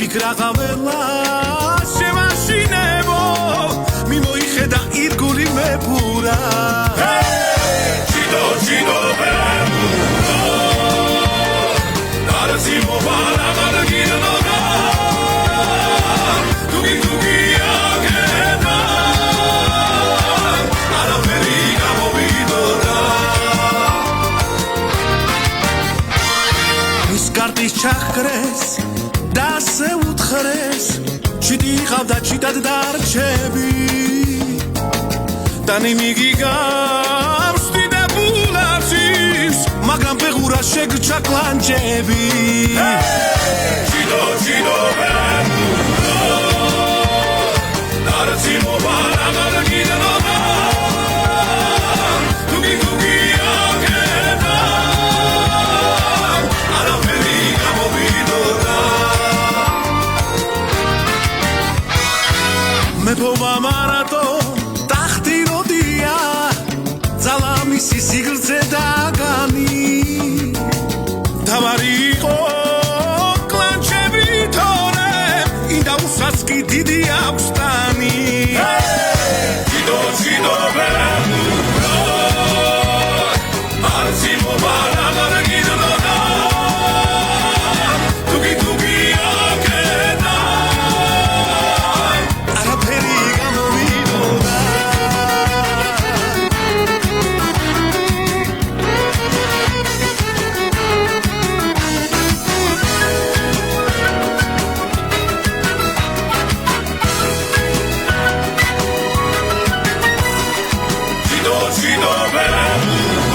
ფიქრაღაველა შევაშინებო მიმოიხედა ირგული მეფურა ჭიდო ბემბო არასი მოვარა გარგინოდა დუგი აგება არაფერი გამოვიდოდა ის კარტის ჩაქრეს და ასე უთხრეს ჭიდი ყავდა ჭიდად დარჩები და ნიმიგი გამსტიდებულაცის მაგრამ ფეხურა შეგრჩა კლანჯები ჭიდო ბემბო არაცი მოვარა გარგინოდა დუგი აგება არაფერი გამოვიდოდა მეფო მამარატო ტახტი როდია ძალამისი სიგრძე დაგანი თავარი იყო კლანჩები თორე ინდა უსაც კი დიდი აქვს ტანი ჭიდო ბემბო არცი მოვარა გარგინოდა დუგი აგება არაფერი გამოვიდოდა ჭიდო ბემბო